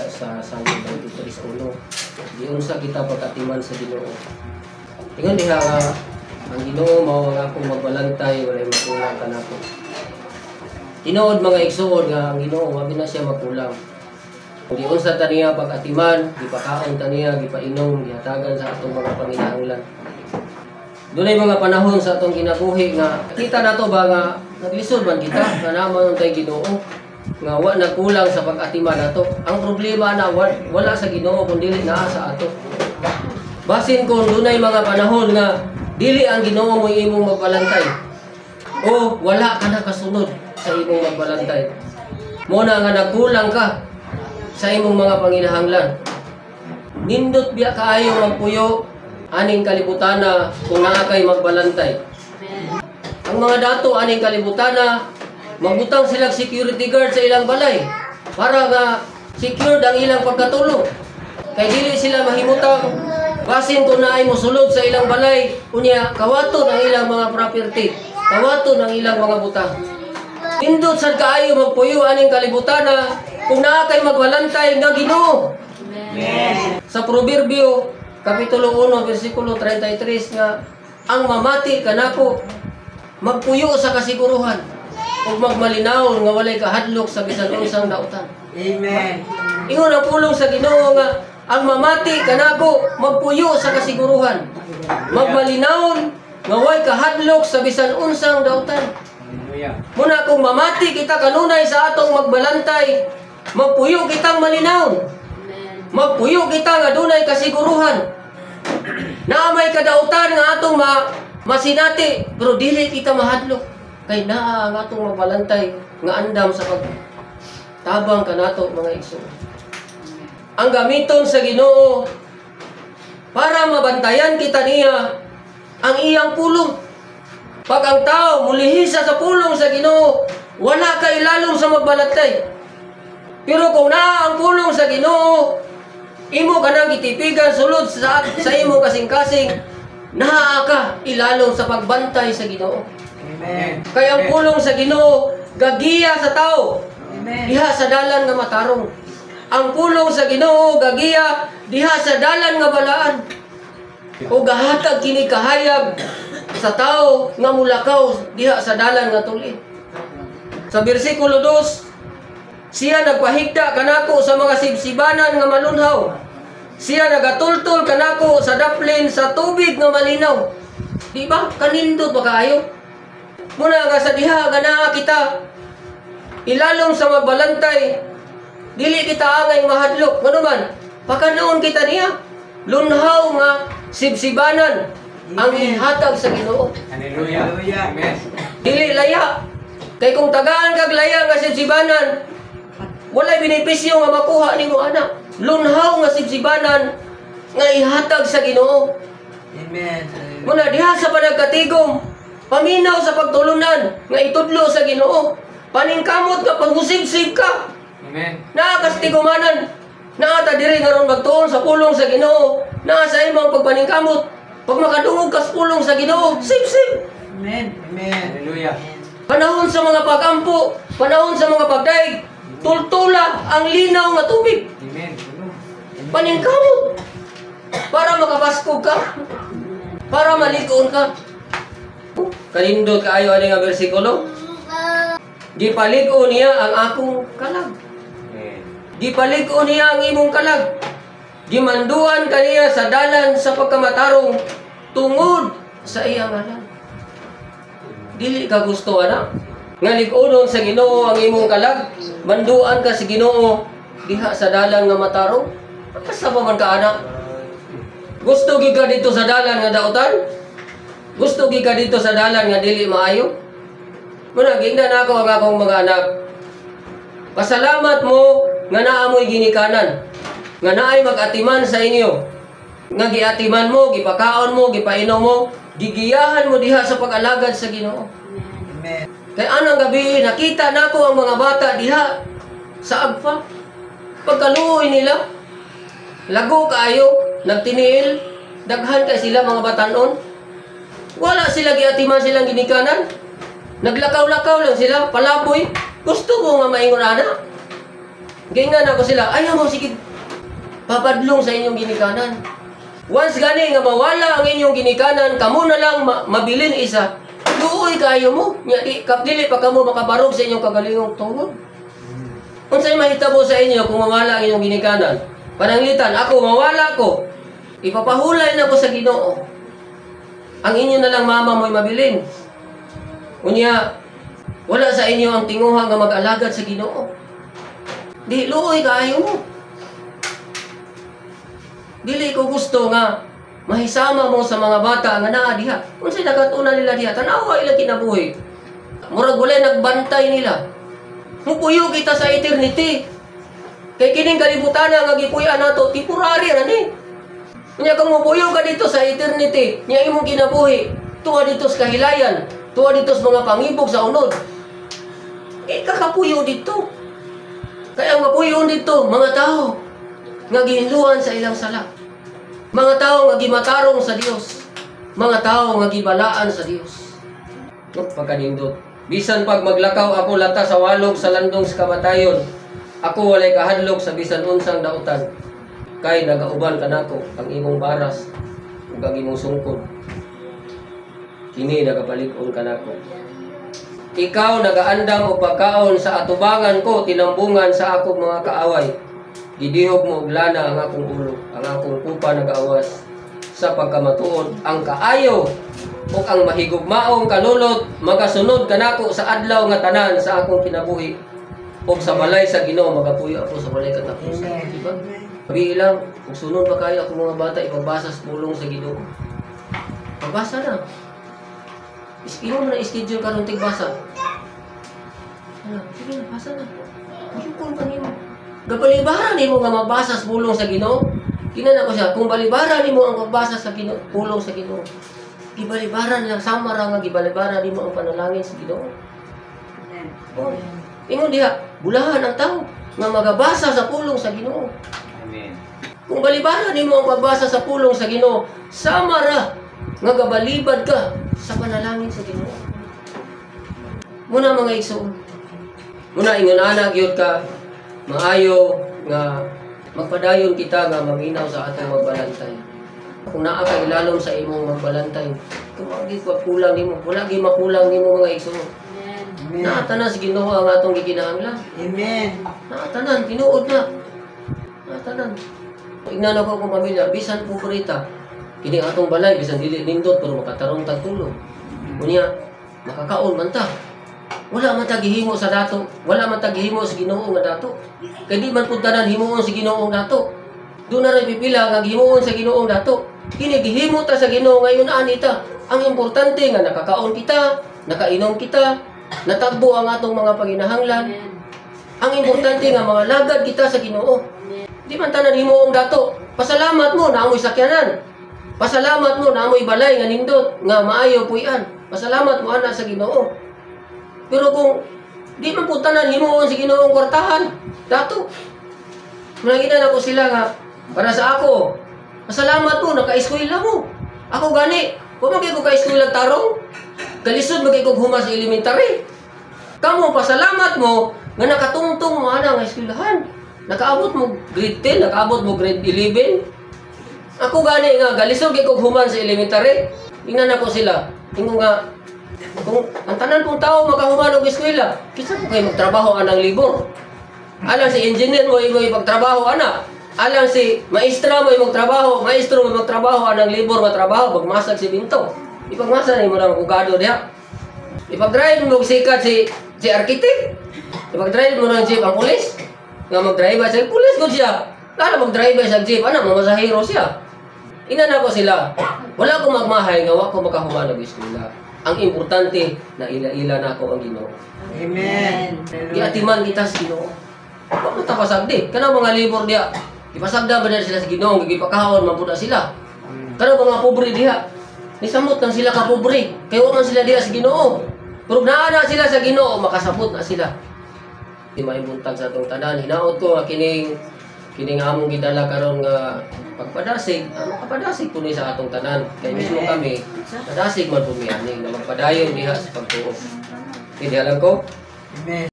sa Salmo 23:1. Diyon sa kita pagkatiman sa Ginoo. Ingon diha nga ang Ginoo mao nga akong magbalantay walay makulang kanako. Tinuod mga igsuon nga ang Ginoo wa na siya makulang. Diyon sa taniya pagkatiman, gipakaon taniya, gipainom, gihatagan sa atong mga panginahanglan. Dunay mga panahon sa atong kinabuhi nga kita nato ba nga naglisod man kita nga naman tay Ginoo nga wa nagkulang sa pag-atiman nato. Ang problema na wala sa Ginoo kun dili naa sa ato. Basin kung dunay mga panahon nga dili ang Ginoo mo imong magbalantay o wala ka na kasunod sa imong magbalantay. Mo na nga nagkulang ka sa imong mga panginahanglan. Nindot biya kaayo magpuyo aning kalibutana kung naa kay magbalantay. Ang mga dato aning kalibutana magbutang sila security guard sa ilang balay para nga secured ang ilang pagkatulog. Kay dili sila mahimutang basin kung naay mosulod sa ilang balay unya kawaton ang ilang mga property, kawaton ang ilang mga butang. Indot sad kaayo magpuyo aning kalibutana kung naa kay magbalantay nga Ginoo. Amen. Sa Proverbio Kapitulo 1, versikulo 33 nga, ang mamati kanako, magpuyo sa kasiguruhan, ug magmalinaw nga walay kahadlok sa bisan unsang dautan. Amen. Ingon ang pulong sa Ginoo nga, ang mamati kanako, magpuyo sa kasiguruhan, magmalinaw nga walay kahadlok sa bisan unsang dautan. Muna kung mamati kita kanunay sa atong magbalantay, magpuyo kitang malinaw. Magpuyo kita nga dunay kasiguruhan. Na may kadautan nga atong masinati pero dili kita mahadlok kay naa ang atong mabalantay nga andam sa pagtabang kanato mga igsoon. Ang gamiton sa Ginoo para mabantayan kita niya ang iyang pulong. Pag ang tao mulihisa sa pulong sa Ginoo, wala kay lalong sa magbalantay. Pero kung naa ang pulong sa Ginoo, imo ka nang gitipigan sulod sa imo kasing-kasing, naa ka ilalong sa pagbantay sa Ginoo. Amen. Kaya ang pulong sa Ginoo gagiya sa tao. Amen. Diha sa dalan nga matarong. Ang pulong sa Ginoo gagiya diha sa dalan nga balaan. O gahatag kini kahayag sa tao nga mulakaw diha sa dalan nga tuli. Sa bersikulo 2, siya nagpahigda kanako sa mga sibsibanan nga malunhaw. Siya nagatultol kanako sa daplin sa tubig nga malinaw. Di ba? Kanindot ba kaayo? Muna nga sa diha ganaa kita ilalong sa magbalantay, dili kita angay mahadlok. Ngano man? Pakanoon kita niya. Lunhaw nga sibsibanan ang ihatag sa Ginoo. Hallelujah. Amen. Dili laya. Kay kung tagaan kag laya nga sibsibanan, walay benepisyo nga makuha nimo anak. Lunhaw nga sibsibanan nga ihatag sa Ginoo. Amen. Muna diha sa panagkatigom, paminaw sa pagtulunan nga itudlo sa Ginoo. Paningkamot nga paghusib-sib ka. Amen. Naa kastigumanan. Naa ta diri nga ron magtuon sa pulong sa Ginoo. Naa sa imong pagpaningkamot. Pag makadungog ka sa pulong sa Ginoo, sib-sib. Amen. Amen. Hallelujah. Panahon sa mga pagampo, panahon sa mga pagdaig, tultula ang linaw nga tubig. Amen. Paningkamot. Para makapaskog ka. Para malikon ka. Kalindot kaayo ani nga bersikulo. Gipaligo niya ang akong kalag. Gipaligo niya ang imong kalag. Gimanduan kaniya sa dalan sa pagkamatarong tungod sa iyang ngalan. Dili ka gusto ana nga lig-unon sa Ginoo ang imong kalag, manduan ka sa Ginoo diha sa dalan nga matarong. Asa pa man ka ana? Gusto gi ka dito sa dalan nga dautan? Gusto gi ka dito sa dalan nga dili maayo? Muna gingnan ako ang akong mga anak. Pasalamat mo nga naamoy ginikanan, nga naay mag-atiman sa inyo. Nga giatiman mo, gipakaon mo, gipainom mo, gigiyahan mo diha sa pag-alagad sa Ginoo. Amen. Kay anang gabi nakita nako ang mga bata diha sa agpa. Pagkaluoy nila, lago kaayo, nagtiniil, daghan kay sila mga batanon. Wala sila giatiman silang ginikanan. Naglakaw-lakaw lang sila, palaboy. Gusto mo nga maingon ana? Gingan ako sila, ayaw mo sige papadlong sa inyong ginikanan. Once gani nga mawala ang inyong ginikanan, kamo na lang mabilin isa. Luoy kayo mo. Nya dili pa kamo makabarog sa inyong kagalingong tungod. Unsay mahitabo sa inyo kung mawala ang inyong ginikanan? Pananglitan, ako mawala ko. Ipapahulay na ko sa Ginoo. Ang inyo na lang mama mo'y mabilin. Unya, wala sa inyo ang tinguha nga mag-alagad sa Ginoo. Di luoy kayo mo. Dili ko gusto nga mahisama mo sa mga bata nga naa diha. Unsay nagatuna nila diha? Tanawa ila kinabuhi. Murag wala nagbantay nila. Mupuyo kita sa eternity. Kay kining kalibutan nga gipuy-an nato temporary ra ni. Unya kung mupuyo ka dito sa eternity, nya imong kinabuhi, tuwa dito sa kahilayan, tuwa dito sa mga pangibog sa unod. Kakapuyo dito. Kaya mapuyo dito mga tao nga gihinluan sa ilang sala. Mga tao nga gimatarong sa Dios. Mga tao nga gibalaan sa Dios. Pagkanindot. Bisan pag maglakaw ako lata sa walog sa landong sa kamatayon, ako walay kahadlok sa bisan unsang dautan. Kay nagauban kanako ang imong baras ug ang imong sungkod. Kini nagapalig-on kanako. Ikaw nagaandam og pagkaon sa atubangan ko, tinambungan sa akong mga kaaway. Gidihog mo og lana ang akong ulo, ang akong kupa nagawas sa pagkamatuod. Ang kaayo o ang mahigugmaong kalulot magasunod kanako sa adlaw nga tanan sa akong kinabuhi. O sa balay sa Ginoo magapuyo ako sa balay katapusan. Diba? Sabi lang, kung sunod ba kayo akong mga bata ipabasa sa pulong sa Ginoo. Pabasa na. Imo na schedule karon tigbasa. Sige na, basa na. Yung kanimo. Gabalibaran nimo nga mabasa sa pulong sa Ginoo. Kinana ko siya, kung balibaran nimo ang pagbasa sa Ginoo, pulong sa Ginoo. Gibalibaran lang sama ra nga gibalibaran nimo ang panalangin sa Ginoo. Oh, ingon diha, bulahan ang tao nga magabasa sa pulong sa Ginoo. Amen. Kung balibaran nimo ang pagbasa sa pulong sa Ginoo, sama ra nga gabalibad ka sa panalangin sa Ginoo. Muna mga igsoon. Muna ingon ana gyud ka maayo nga magpadayon kita nga maminaw sa atong magbalantay. Kung naa ka ilalom sa imong magbalantay, kung di ko kulang nimo, wala gi makulang nimo mga igsoon. Amen. Naatanan sa Ginoo ang atong gikinahanglan. Amen. Naatanan, tinuod na. Naatanan. Ignan ako akong pamilya, bisan pobreta. Kini atong balay, bisan dili nindot, pero makatarong tagtulong. Unya, makakaon man ta. Wala man ta gihimo sa dato. Wala man ta gihimo sa Ginoo nga dato. Kay di man pud tanan himuon sa Ginoo nga dato. Doon na rin pipila nga gihimuon sa Ginoo nga dato. Kini gihimo ta sa Ginoo ngayon ani ta. Ang importante nga nakakaon kita, nakainom kita, natagbo ang atong mga paginahanglan. Ang importante nga mga lagad kita sa Ginoo. Di man tanan himuong dato. Pasalamat mo na amoy sakyanan. Pasalamat mo na amoy balay nga nindot nga maayo puy-an. Pasalamat mo ana sa Ginoo. Pero kung di man po tanan himuon sa Ginoong kwartahan, dato. Managinan ako sila nga para sa ako. Pasalamat mo naka-eskwela mo. Ako gani, wa man ko ka-eskwela tarong. Kalisod magay kog humas sa elementary. Kamo pasalamat mo nga nakatungtong mo ana nga eskwelahan. Nakaabot mo grade 10, nakaabot mo grade 11. Ako gani nga galisod kay kog human sa elementary. Ingnan ako sila. Ingon nga kung ang tanan pong tao makahuman og eskwela, kinsa po kayo magtrabaho anang libor? Alang si engineer mo imo ipagtrabaho ana. Alang si maestra mo imo magtrabaho, maestro mo magtrabaho anang libor matrabaho pagmasag si binto. Ipagmasa ni mo nang ugado diha. Ipag-drive mo sikat si architect. Ipag-drive mo nang jeep ang pulis. Nga mag-drive sa pulis gud siya. Kala mag-drive sa jeep ana mamasahero siya. Inan ako sila. Wala ko magmahay nga wa ko makahuman og eskwela. Ang importante na ila-ila na ako ang Ginoo. Amen. Giatiman kita sa Ginoo. Wa mo ta pasagdi. Kanang mga libor diha. Ipasagda ba na sila sa Ginoo, gigipakahon man pud sila. Kanang mga pobre diha. Nisamot lang sila ka pobre. Kay wa man sila diha sa Ginoo. Pero naa na sila sa Ginoo, makasabot na sila. Di maibuntag sa atong tanan. Hinaot ko nga kining among gidala karon nga pagpadasig, makapadasig po ni sa atong tanan. Kaya mismo kami, padasig man po niya, na magpadayon diha sa pagtuo. Hindi alam ko? Amen.